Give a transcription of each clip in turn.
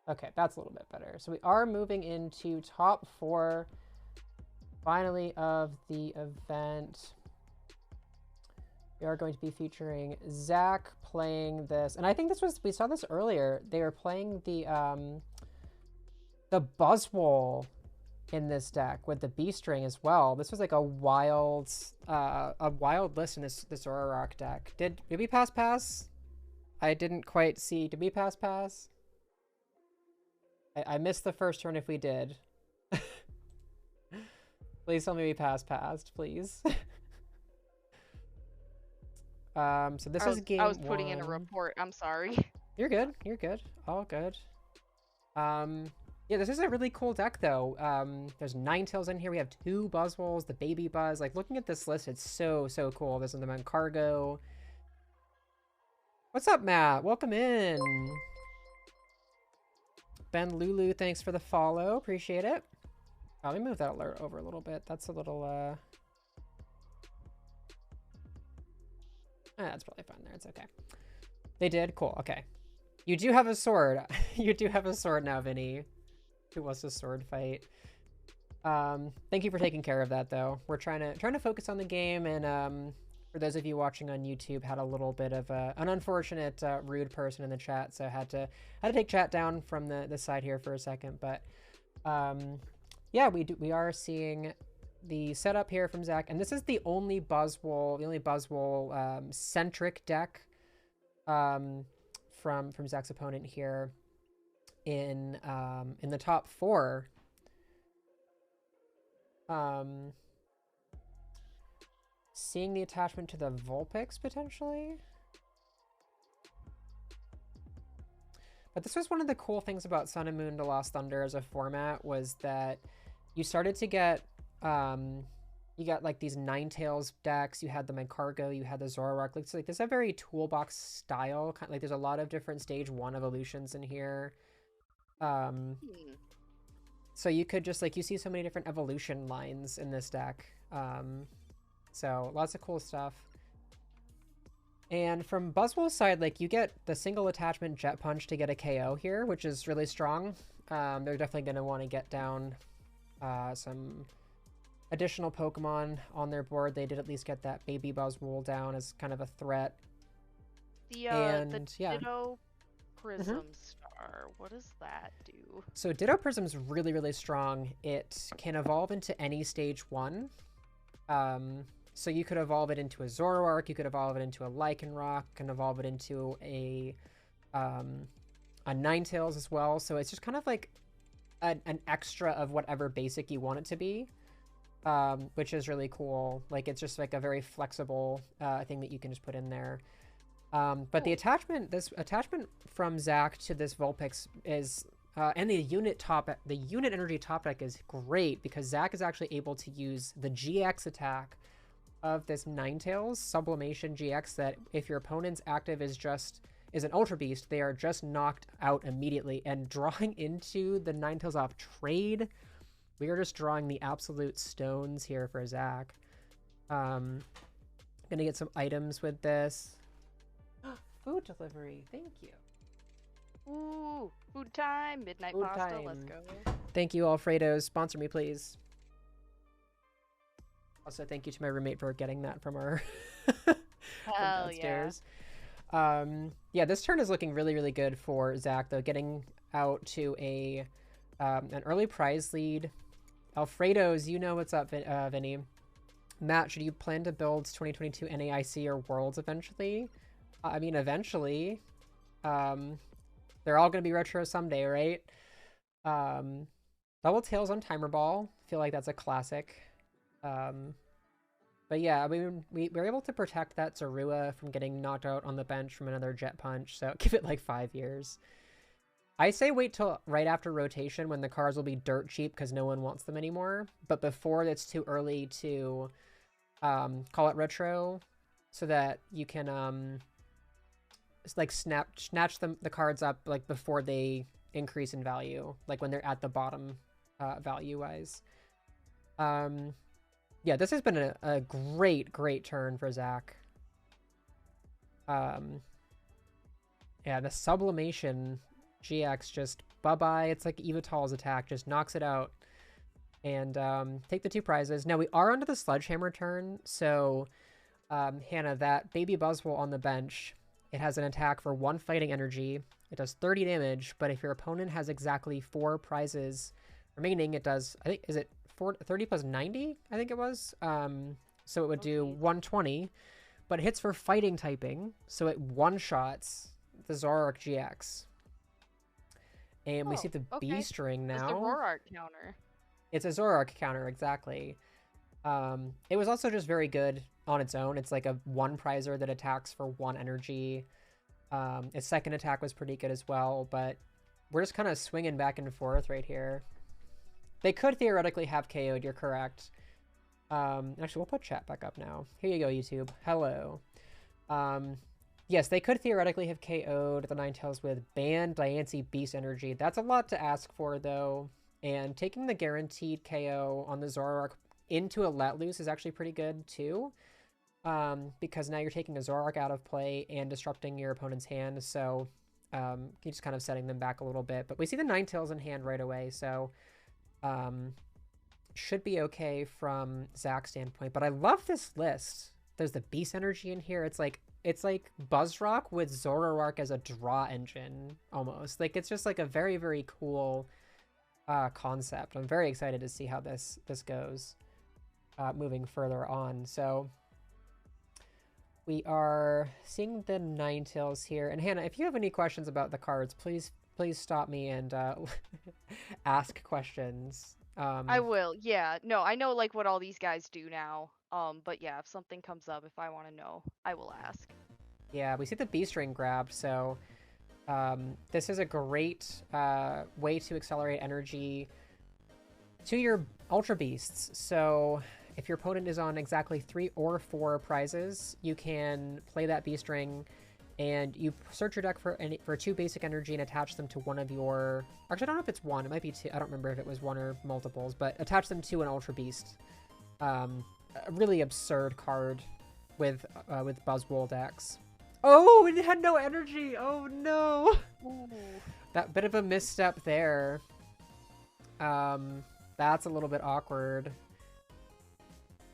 Okay, that's a little bit better. So we are moving into top 4, finally, of the event. We are going to be featuring Zack playing this, and I think we saw this earlier. They were playing the Buzzwole in this deck with the B string as well. This was like a wild list in this Zoroark deck. Did we pass? I didn't quite see. Did we pass? I missed the first turn if we did. Please tell me we passed, please. So this is game 1. I was putting in a report. I'm sorry. You're good. You're good. All good. Yeah, this is a really cool deck, though. There's Ninetales in here. We have 2 Buzzwoles, the Baby Buzz. Like, looking at this list, it's so cool. There's the Mancargo. What's up, Matt? Welcome in. Ben Lulu, thanks for the follow. Appreciate it. Let me move that alert over a little bit. That's a little, that's probably fine there. It's okay. They did? Cool. Okay. You do have a sword. You do have a sword now, Vinny. Who wants a sword fight? Thank you for taking care of that, though. We're trying to focus on the game, and for those of you watching on YouTube, had a little bit of an unfortunate rude person in the chat, so had to take chat down from the side here for a second. But yeah, we are seeing the setup here from Zack, and this is the only Buzzwole centric deck from Zack's opponent here in the top 4. Seeing the attachment to the Vulpix potentially. But this was one of the cool things about Sun and Moon to Lost Thunder as a format, was that you started to get you got like these Ninetales decks, you had the Mancargo, you had the Zoroark. Like, so like, this is a very toolbox style, kind of like there's a lot of different stage 1 evolutions in here. So you could just like, you see so many different evolution lines in this deck. So lots of cool stuff. And from Buzzwole's side, like, you get the single attachment Jet Punch to get a KO here, which is really strong. They're definitely going to want to get down some additional Pokemon on their board. They did at least get that Baby Buzzwole down as kind of a threat. The Ditto Prism Star, what does that do? So Ditto Prism's really strong. It can evolve into any stage 1. So you could evolve it into a Zoroark, you could evolve it into a Lycanroc, can evolve it into a Ninetales as well. So it's just kind of like an extra of whatever basic you want it to be, which is really cool. Like, it's just like a very flexible thing that you can just put in there. But the attachment from Zack to this Vulpix is, and the unit energy top deck is great, because Zack is actually able to use the GX attack of this Ninetales, Sublimation GX, that if your opponent's active is an Ultra Beast, they are just knocked out immediately. And drawing into the Ninetales off trade, we are just drawing the absolute stones here for Zack. Gonna get some items with this. Food delivery, thank you. Ooh, food time, midnight food pasta, time. let's go. Thank you, Alfredo's. Sponsor me, please. Also, thank you to my roommate for getting that from our from downstairs. Yeah. Yeah, this turn is looking really good for Zack, though, getting out to an early prize lead. Alfredo's, you know what's up, Vinny. Matt, should you plan to build 2022 NAIC or Worlds eventually? I mean, eventually. They're all going to be retro someday, right? Double Tails on Timer Ball. I feel like that's a classic. But yeah, I mean, we were able to protect that Zorua from getting knocked out on the bench from another Jet Punch, so give it like 5 years. I say wait till right after rotation, when the cards will be dirt cheap because no one wants them anymore, but before it's too early to call it retro, so that you can like snatch the cards up like before they increase in value, like when they're at the bottom value wise. Yeah, this has been a great turn for Zack. Yeah, the Sublimation GX just bye-bye. It's like Evital's attack, just knocks it out. And take the 2 prizes. Now we are onto the Sledgehammer turn, so Hannah, that baby Buzzwole on the bench, it has an attack for 1 fighting energy. It does 30 damage, but if your opponent has exactly 4 prizes remaining, it does, I think, is it 30 plus 90? I think it was. So it would do 120, but it hits for fighting typing, so it one-shots the Zoroark GX. And we see the B-string now. It's the Zoroark counter. It's a Zoroark counter, exactly. It was also just very good on its own. It's like a 1 prizer that attacks for 1 energy. Its second attack was pretty good as well, but we're just kind of swinging back and forth right here. They could theoretically have KO'd, you're correct. Actually, we'll put chat back up now. Here you go, YouTube. Hello. Yes, they could theoretically have KO'd the Ninetales with Banned Diancie Beast Energy. That's a lot to ask for, though. And taking the guaranteed KO on the Zoroark into a Let Loose is actually pretty good, too. Because now you're taking a Zoroark out of play and disrupting your opponent's hand, so you're just kind of setting them back a little bit. But we see the Ninetales in hand right away, so should be okay from Zack's standpoint. But I love this list. There's the Beast Energy in here. It's like Buzzrock with Zoroark as a draw engine, almost. Like, it's just like a very, very cool concept. I'm very excited to see how this goes moving further on. So we are seeing the Ninetales here. And Hannah, if you have any questions about the cards, please stop me and ask questions. I will. Yeah. No, I know like what all these guys do now. But yeah, if something comes up, if I want to know, I will ask. Yeah, we see the B-string grabbed, so this is a great way to accelerate energy to your Ultra Beasts. So if your opponent is on exactly 3 or 4 prizes, you can play that B-string, and you search your deck for 2 basic energy and attach them to one of your... Actually, I don't know if it's 1. It might be 2. I don't remember if it was 1 or multiples, but attach them to an Ultra Beast. A really absurd card with Buzzwole decks. Oh, it had no energy! Oh, no! Ooh. That bit of a misstep there. That's a little bit awkward.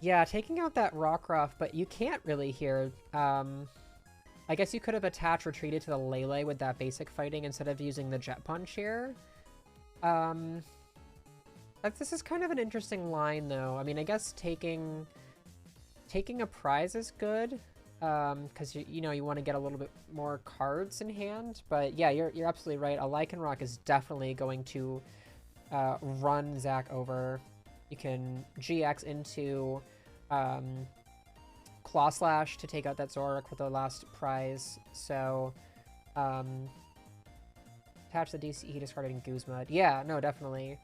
Yeah, taking out that Rockruff, but you can't really here. I guess you could have retreated to the Lele with that basic fighting instead of using the Jet Punch here. This is kind of an interesting line, though. I mean, I guess taking a prize is good, because you know you want to get a little bit more cards in hand. But yeah, you're absolutely right. A Lycanroc is definitely going to run Zack over. You can GX into Claw Slash to take out that Zoroark for the last prize. So attach the DC he discarded in Guzma. Yeah, no, definitely.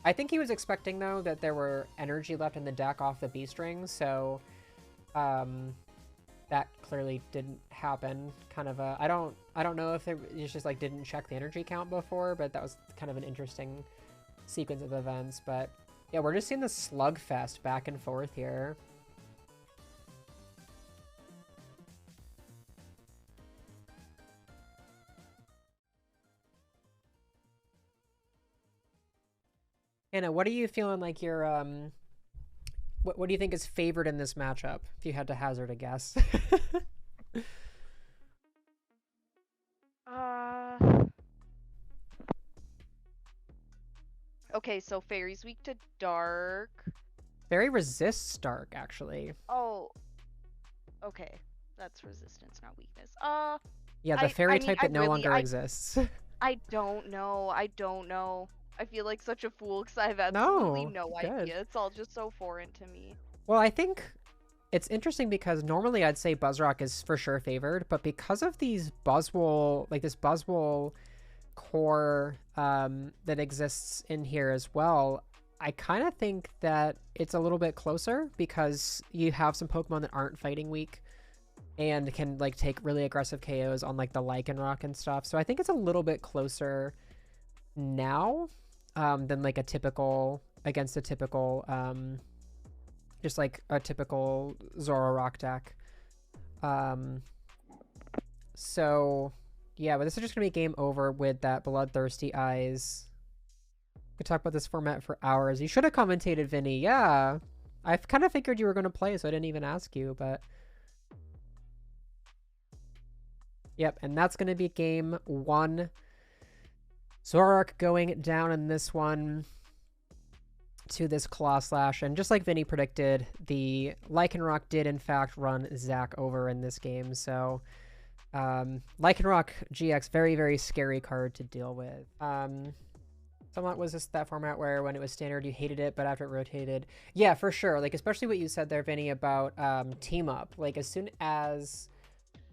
I think he was expecting, though, that there were energy left in the deck off the B-string, so that clearly didn't happen. Kind of a... I don't know if it just, like, didn't check the energy count before, but that was kind of an interesting sequence of events. But yeah, we're just seeing the slugfest back and forth here. Anna, what are you feeling like your what do you think is favored in this matchup, if you had to hazard a guess? Okay, so Fairy's weak to dark. Fairy resists dark, actually. Oh. Okay. That's resistance, not weakness. Yeah, the fairy type that no longer exists. I don't know. I feel like such a fool because I have absolutely no idea. It's all just so foreign to me. Well, I think it's interesting because normally I'd say Buzzrock is for sure favored, but because of these Buzzwole, like this Buzzwole core that exists in here as well, I kind of think that it's a little bit closer because you have some Pokemon that aren't fighting weak and can like take really aggressive KOs on like the Lycanroc and stuff. So I think it's a little bit closer now than like a typical against a typical just like a typical Zoroark deck. So Yeah, but this is just going to be game over with that Bloodthirsty Eyes. We could talk about this format for hours. You should have commentated, Vinny. Yeah. I kind of figured you were going to play, so I didn't even ask you, but... Yep, and that's going to be game 1. Zoroark going down in this one to this Claw Slash. And just like Vinny predicted, the Lycanroc did in fact run Zack over in this game. So Lycanroc GX, very, very scary card to deal with. Somewhat was this that format where when it was standard you hated it, but after it rotated, yeah, for sure. Like especially what you said there, Vinny, about Team Up. Like as soon as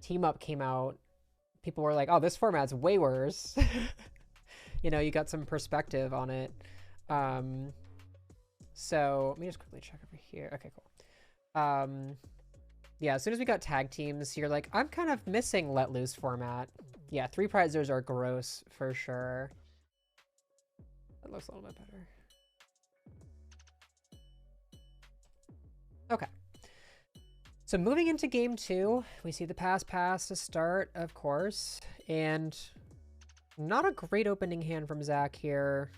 Team Up came out, people were like, oh, this format's way worse. You know, you got some perspective on it. So let me just quickly check over here. Okay, cool. Yeah, as soon as we got tag teams, you're like, I'm kind of missing Let Loose format. Yeah, 3 prizers are gross for sure. That looks a little bit better. Okay. So moving into game 2, we see the pass to start, of course, and not a great opening hand from Zack here.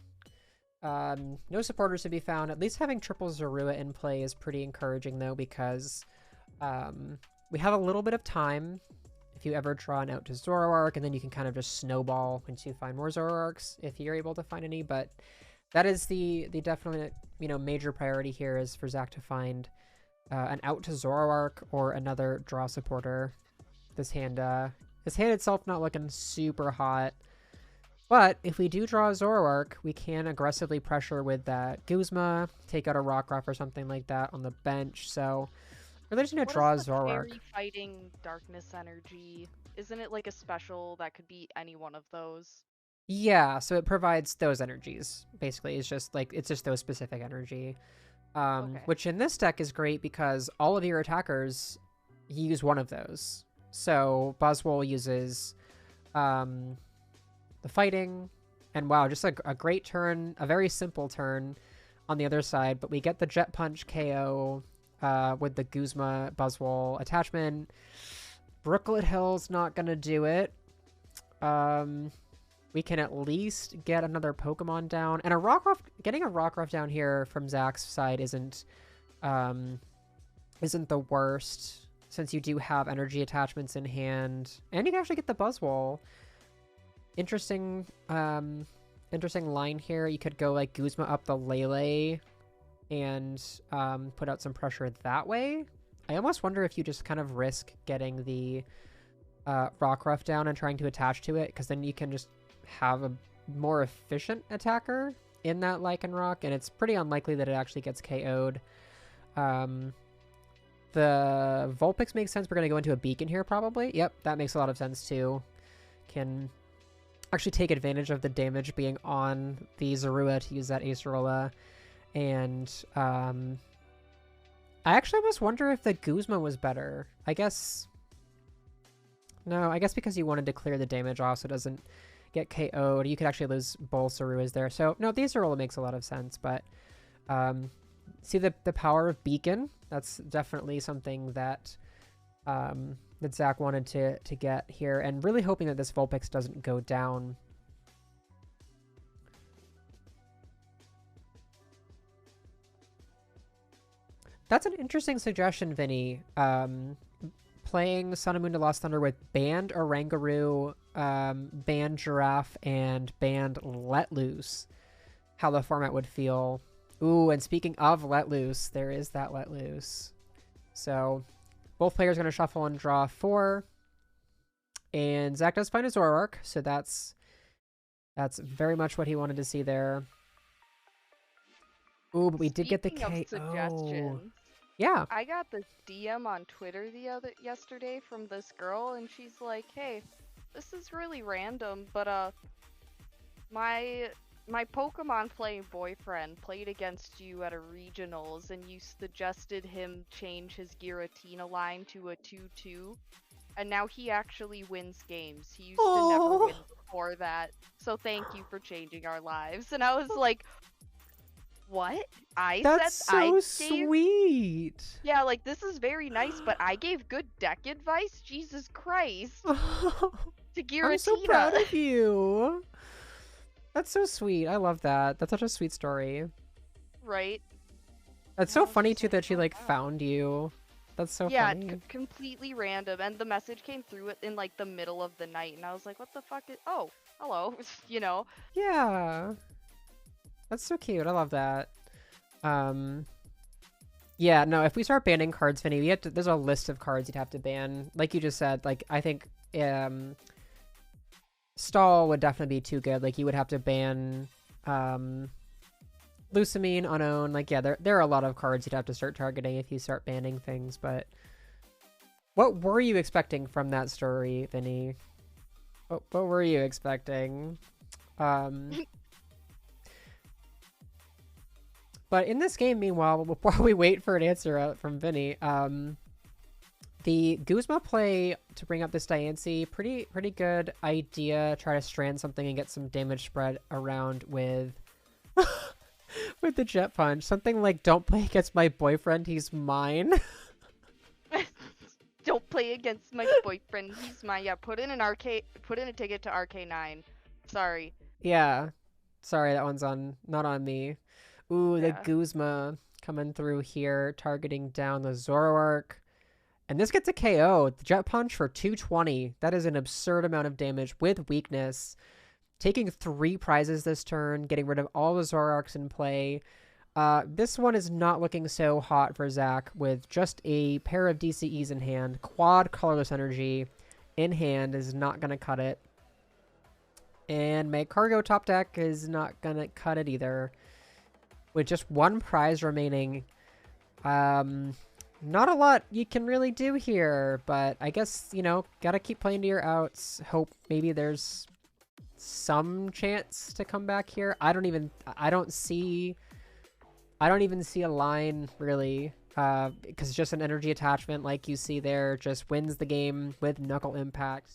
No supporters to be found. At least having triple Zorua in play is pretty encouraging, though, because we have a little bit of time if you ever draw an out to Zoroark, and then you can kind of just snowball once you find more Zoroarks if you're able to find any. But that is the definite, you know, major priority here is for Zack to find an out to Zoroark or another draw supporter. This hand itself not looking super hot. But if we do draw a Zoroark, we can aggressively pressure with that Guzma, take out a Rockruff or something like that on the bench. So we're just going to draw a Zoroark. Fairy fighting Darkness Energy? Isn't it like a special that could be any one of those? Yeah, so it provides those energies. Basically, it's just those specific energy. Okay. Which in this deck is great because all of your attackers use one of those. So Buzzwole uses the fighting, and wow, just a great turn, a very simple turn on the other side, but we get the Jet Punch KO with the Guzma Buzzwole attachment. Brooklet Hill's not gonna do it. We can at least get another Pokemon down, and getting a Rockruff down here from Zack's side isn't the worst, since you do have energy attachments in hand, and you can actually get the Buzzwole. Interesting line here. You could go like Guzma up the Lele and put out some pressure that way. I almost wonder if you just kind of risk getting the Rockruff down and trying to attach to it, because then you can just have a more efficient attacker in that Lycanroc, and it's pretty unlikely that it actually gets KO'd. The Vulpix makes sense. We're going to go into a Beacon here probably. Yep, that makes a lot of sense too. Can actually take advantage of the damage being on the Zorua to use that Acerola. And I actually almost wonder if the Guzma was better. I guess because you wanted to clear the damage off so it doesn't get KO'd, you could actually lose both Zoruas there. So no, the Acerola makes a lot of sense, but see the power of Beacon. That's definitely something that that Zack wanted to get here, and really hoping that this Vulpix doesn't go down. That's an interesting suggestion, Vinny. Playing Sun and Moon to Lost Thunder with banned Oranguru, banned Giraffe, and banned Let Loose. How the format would feel. Ooh, and speaking of Let Loose, there is that Let Loose. So both players are going to shuffle and draw 4. And Zack does find a Zoroark, so that's very much what he wanted to see there. Ooh, but we did get the KO. Suggestions. Yeah. I got this DM on Twitter yesterday from this girl, and she's like, "Hey, this is really random, but my Pokemon playing boyfriend played against you at a regionals, and you suggested him change his Giratina line to a 2-2, and now he actually wins games. He used to never win before that, so thank you for changing our lives." And I was like, what? That's so sweet. Yeah, like, this is very nice, but I gave good deck advice? Jesus Christ. to I'm so proud Giratina. of you. That's so sweet. I love that. That's such a sweet story. Right? It's And I so was funny just too like, that she oh like wow. found you. That's so Yeah, funny. completely random, and the message came through it in like the middle of the night, and I was like, "What the fuck is? Oh, hello," you know? Yeah. That's so cute. I love that. Um Yeah, no, if we start banning cards, Vinny, we have to, there's a list of cards you'd have to ban. Like you just said, like I think Stall would definitely be too good. Like you would have to ban Lusamine, Unown. Like yeah, there are a lot of cards you'd have to start targeting if you start banning things, but what were you expecting from that story, Vinny? What were you expecting? Um But in this game, meanwhile, while we wait for an answer out from Vinny, the Guzma play to bring up this Diancie, pretty good idea. Try to strand something and get some damage spread around with with the Jet Punch. Something like, "Don't play against my boyfriend, he's mine." Don't play against my boyfriend. He's my yeah. Put in a ticket to RK9. Sorry. Yeah, sorry, that one's not on me. Ooh, the Yeah. Guzma coming through here, targeting down the Zoroark. And this gets a KO. The Jet Punch for 220. That is an absurd amount of damage with weakness. Taking 3 prizes this turn, getting rid of all the Zoroarks in play. This one is not looking so hot for Zack with just a pair of DCEs in hand. Quad Colorless Energy in hand is not going to cut it. And my Cargo top deck is not going to cut it either. With just 1 prize remaining. Not a lot you can really do here, but I guess, you know, gotta keep playing to your outs. Hope maybe there's some chance to come back here. I don't even see a line really, because it's just an energy attachment like you see there, just wins the game with Knuckle Impact.